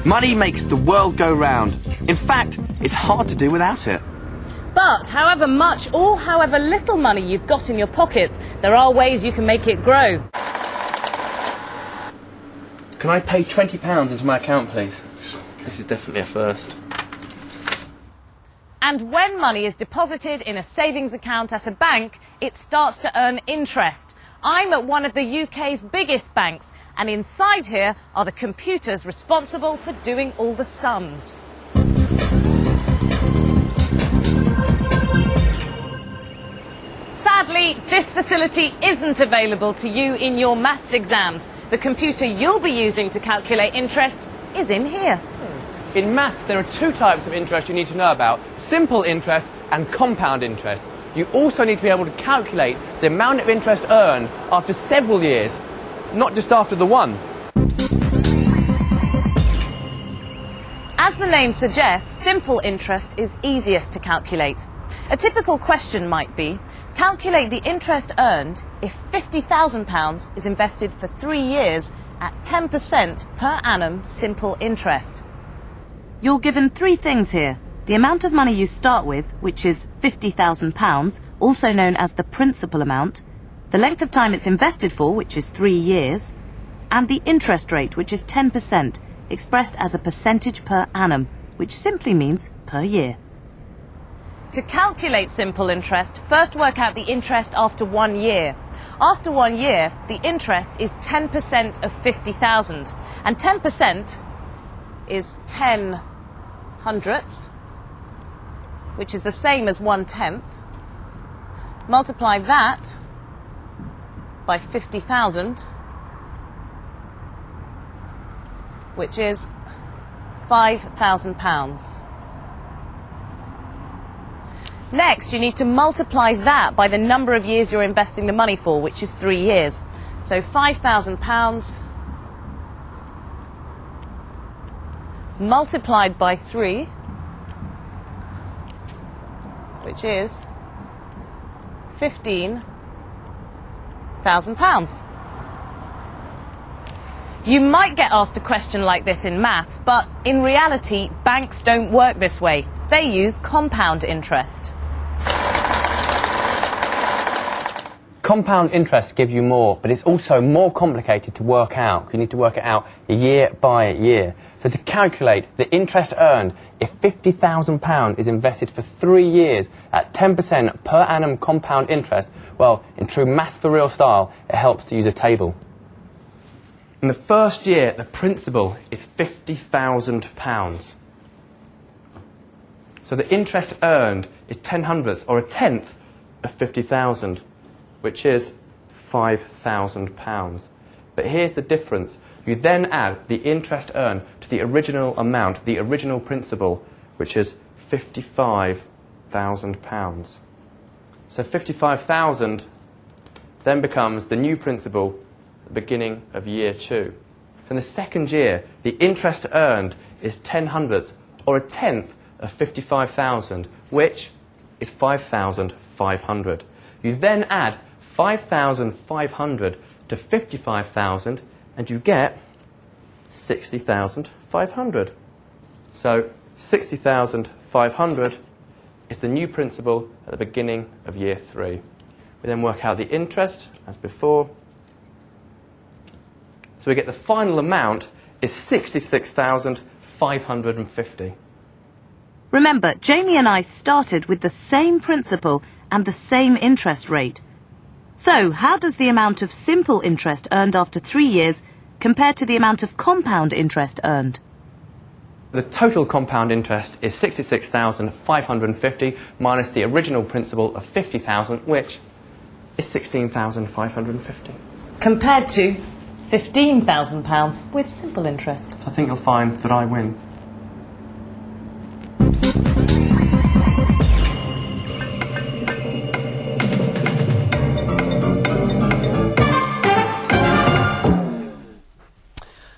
Money makes the world go round. In fact, it's hard to do without it. But however much or however little money you've got in your pockets, there are ways you can make it grow. Can I pay £20 into my account, please? This is definitely a first. And when money is deposited in a savings account at a bank, it starts to earn interest. I'm at one of the UK's biggest banks, and inside here are the computers responsible for doing all the sums. Sadly, this facility isn't available to you in your maths exams. The computer you'll be using to calculate interest is in here. In maths, there are two types of interest you need to know about: simple interest and compound interest. You also need to be able to calculate the amount of interest earned after several years, not just after the one. As the name suggests, simple interest is easiest to calculate. A typical question might be, calculate the interest earned if £50,000 is invested for 3 years at 10% per annum simple interest. You're given three things here: the amount of money you start with, which is £50,000, also known as the principal amount, the length of time it's invested for, which is 3 years, and the interest rate, which is 10%, expressed as a percentage per annum, which simply means per year. To calculate simple interest, first work out the interest after 1 year. After 1 year, the interest is 10% of 50,000, and 10% is 10 hundredths, which is the same as 1/10. Multiply that by 50,000, which is £5,000. Next, you need to multiply that by the number of years you're investing the money for, which is 3 years. So £5,000 multiplied by 3, which is £15,000. You might get asked a question like this in maths, but in reality, banks don't work this way. They use compound interest. Compound interest gives you more, but it's also more complicated to work out. You need to work it out year by year. So to calculate the interest earned if £50,000 is invested for 3 years at 10% per annum compound interest, well, in true maths for real style, it helps to use a table. In the first year, the principal is £50,000. So the interest earned is 10 hundredths, or a tenth, of 50,000, which is £5,000. But here's the difference. You then add the interest earned to the original amount, the original principal, which is £55,000. So 55,000 then becomes the new principal at the beginning of year 2. So in the second year, the interest earned is 10 hundredths, or a tenth, of 55,000, which is 5,500. You then add 5,500 to 55,000, and you get 60,500. So 60,500 is the new principal at the beginning of year 3. We then work out the interest, as before. So we get the final amount is 66,550. Remember, Jamie and I started with the same principal and the same interest rate. So, how does the amount of simple interest earned after 3 years compare to the amount of compound interest earned? The total compound interest is 66,550 minus the original principal of 50,000, which is 16,550. Compared to £15,000 with simple interest. I think you'll find that I win.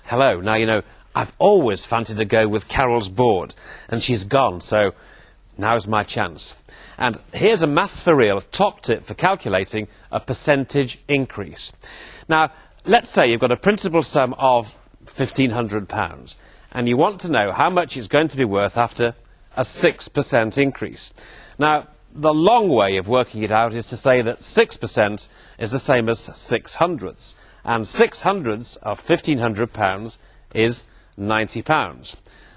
Hello. Now, you know, I've always fancied to go with Carol's board, and she's gone, so now's my chance. And here's a Maths for Real top tip for calculating a percentage increase. Now, let's say you've got a principal sum of £1,500, and you want to know how much it's going to be worth after a 6% increase. Now, the long way of working it out is to say that 6% is the same as 600ths, and 600ths of £1,500 is £90.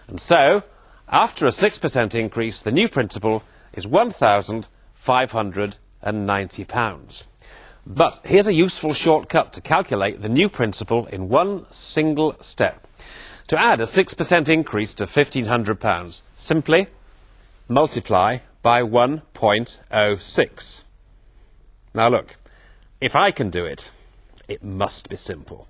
And so, after a 6% increase, the new principal is £1,590. But here's a useful shortcut to calculate the new principal in one single step. To add a 6% increase to £1,500, simply multiply by 1.06. Now look, if I can do it, it must be simple.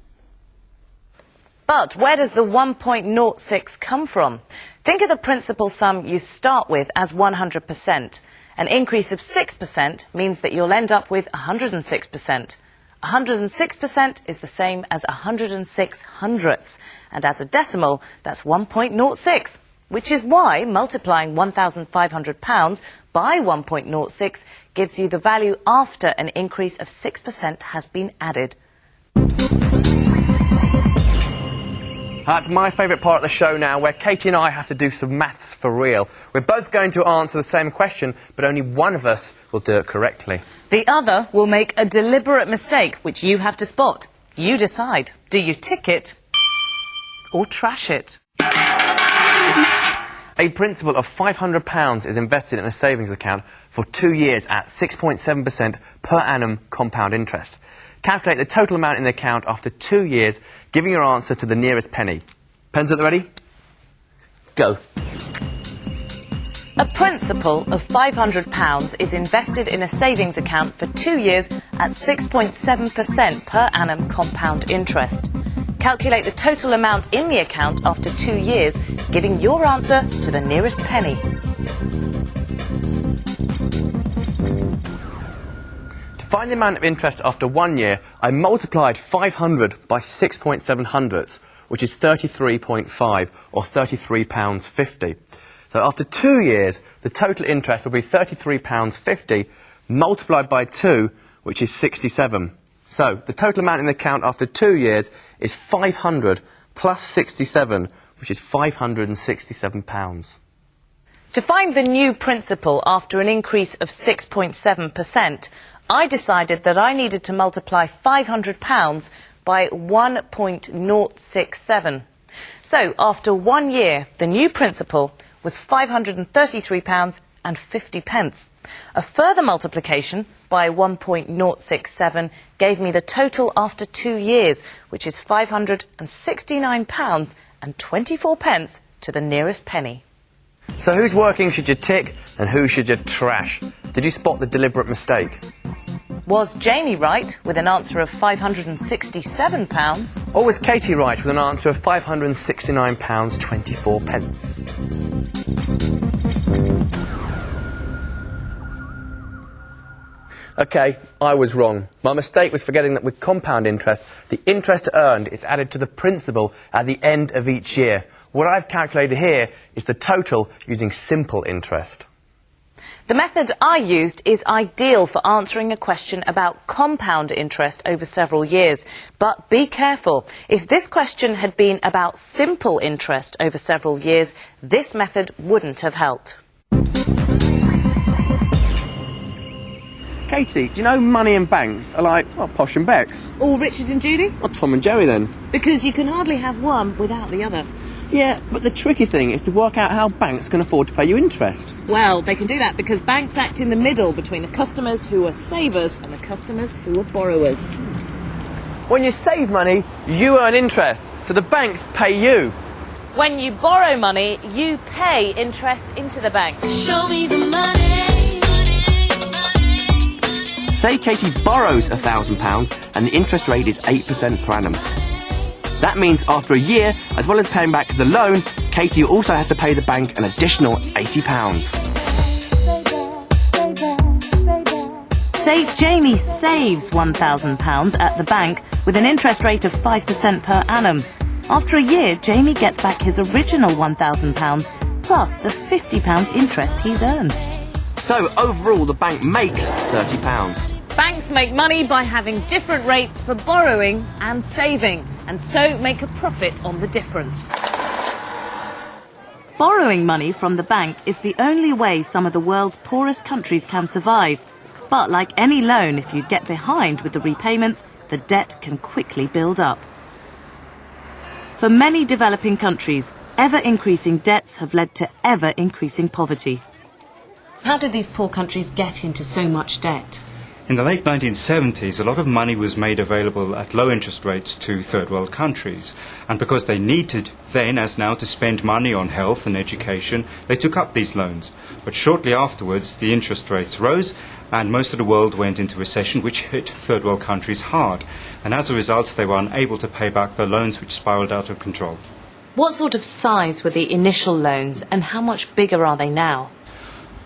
But where does the 1.06 come from? Think of the principal sum you start with as 100%. An increase of 6% means that you'll end up with 106%. 106% is the same as 106 hundredths, and as a decimal, that's 1.06, which is why multiplying £1,500 by 1.06 gives you the value after an increase of 6% has been added. That's my favourite part of the show now, where Katie and I have to do some maths for real. We're both going to answer the same question, but only one of us will do it correctly. The other will make a deliberate mistake, which you have to spot. You decide. Do you tick it or trash it? A principal of £500 is invested in a savings account for 2 years at 6.7% per annum compound interest. Calculate the total amount in the account after 2 years, giving your answer to the nearest penny. Pens at the ready? Go. A principal of £500 is invested in a savings account for 2 years at 6.7% per annum compound interest. Calculate the total amount in the account after 2 years, giving your answer to the nearest penny. To find the amount of interest after 1 year, I multiplied 500 by 6.7 hundredths, which is 33.5, or £33.50. So after 2 years, the total interest will be £33.50 multiplied by 2, which is 67. So the total amount in the account after 2 years is 500 plus 67, which is £567. To find the new principal after an increase of 6.7%, I decided that I needed to multiply £500 by 1.067. So after 1 year, the new principal was £533.50. A further multiplication by 1.067 gave me the total after 2 years, which is £569.24 to the nearest penny. So whose working should you tick and who should you trash? Did you spot the deliberate mistake? Was Jamie right with an answer of £567? Or was Katie right with an answer of £569.24? OK, I was wrong. My mistake was forgetting that with compound interest, the interest earned is added to the principal at the end of each year. What I've calculated here is the total using simple interest. The method I used is ideal for answering a question about compound interest over several years. But be careful. If this question had been about simple interest over several years, this method wouldn't have helped. Katie, do you know money and banks are like, well, Posh and Becks? Or Richard and Judy? Or Tom and Jerry then? Because you can hardly have one without the other. Yeah, but the tricky thing is to work out how banks can afford to pay you interest. Well, they can do that because banks act in the middle between the customers who are savers and the customers who are borrowers. When you save money, you earn interest, so the banks pay you. When you borrow money, you pay interest into the bank. Show me the money. Say Katie borrows £1,000 and the interest rate is 8% per annum. That means after a year, as well as paying back the loan, Katie also has to pay the bank an additional £80. Say Jamie saves £1,000 at the bank with an interest rate of 5% per annum. After a year, Jamie gets back his original £1,000 plus the £50 interest he's earned. So overall, the bank makes £30. Banks make money by having different rates for borrowing and saving, and so make a profit on the difference. Borrowing money from the bank is the only way some of the world's poorest countries can survive. But like any loan, if you get behind with the repayments, the debt can quickly build up. For many developing countries, ever-increasing debts have led to ever-increasing poverty. How did these poor countries get into so much debt? In the late 1970s, a lot of money was made available at low interest rates to third world countries. And because they needed then, as now, to spend money on health and education, they took up these loans. But shortly afterwards, the interest rates rose and most of the world went into recession, which hit third world countries hard. And as a result, they were unable to pay back the loans, which spiraled out of control. What sort of size were the initial loans and how much bigger are they now?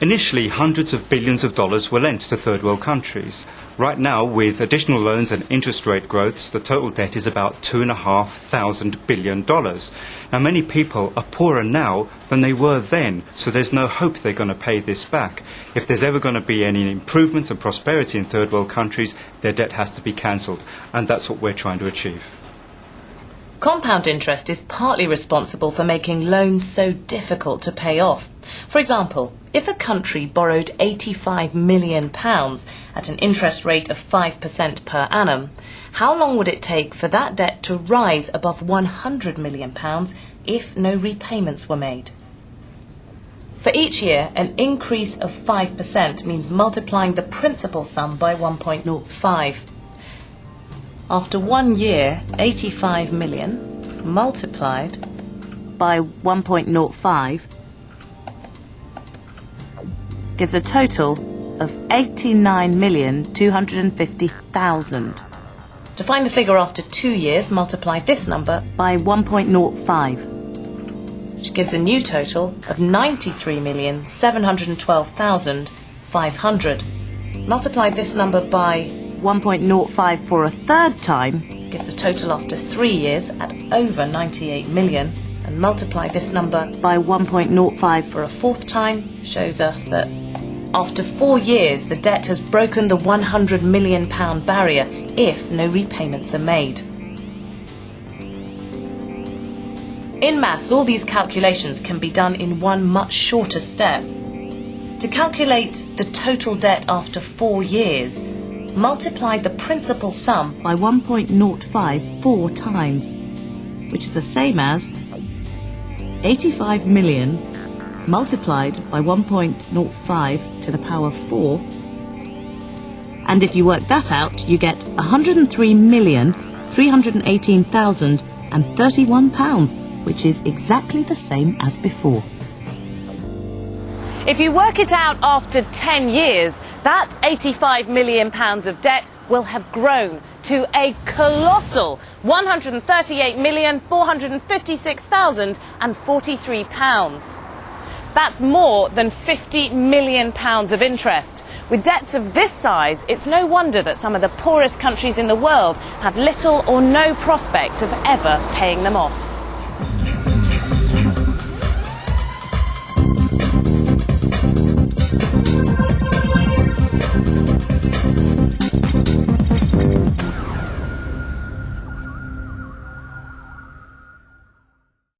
Initially, hundreds of billions of dollars were lent to third world countries. Right now, with additional loans and interest rate growths, the total debt is about $2,500 billion. Now, many people are poorer now than they were then, so there's no hope they're going to pay this back. If there's ever going to be any improvements and prosperity in third world countries, their debt has to be cancelled, and that's what we're trying to achieve. Compound interest is partly responsible for making loans so difficult to pay off. For example, if a country borrowed £85 million at an interest rate of 5% per annum, how long would it take for that debt to rise above £100 million if no repayments were made? For each year, an increase of 5% means multiplying the principal sum by 1.05. After 1 year, 85 million multiplied by 1.05 gives a total of 89,250,000. To find the figure after 2 years, multiply this number by 1.05, which gives a new total of 93,712,500. Multiply this number by 1.05 for a third time gives a total after 3 years at over 98 million, and multiply this number by 1.05 for a fourth time shows us that after 4 years the debt has broken the £100 million barrier if no repayments are made. In maths, all these calculations can be done in one much shorter step. To calculate the total debt after 4 years, multiply the principal sum by 1.05 4 times, which is the same as 85 million multiplied by 1.05 to the power 4. And if you work that out, you get £103,318,031, which is exactly the same as before. If you work it out after 10 years, that £85 million of debt will have grown to a colossal £138,456,043. That's more than £50 million of interest. With debts of this size, it's no wonder that some of the poorest countries in the world have little or no prospect of ever paying them off.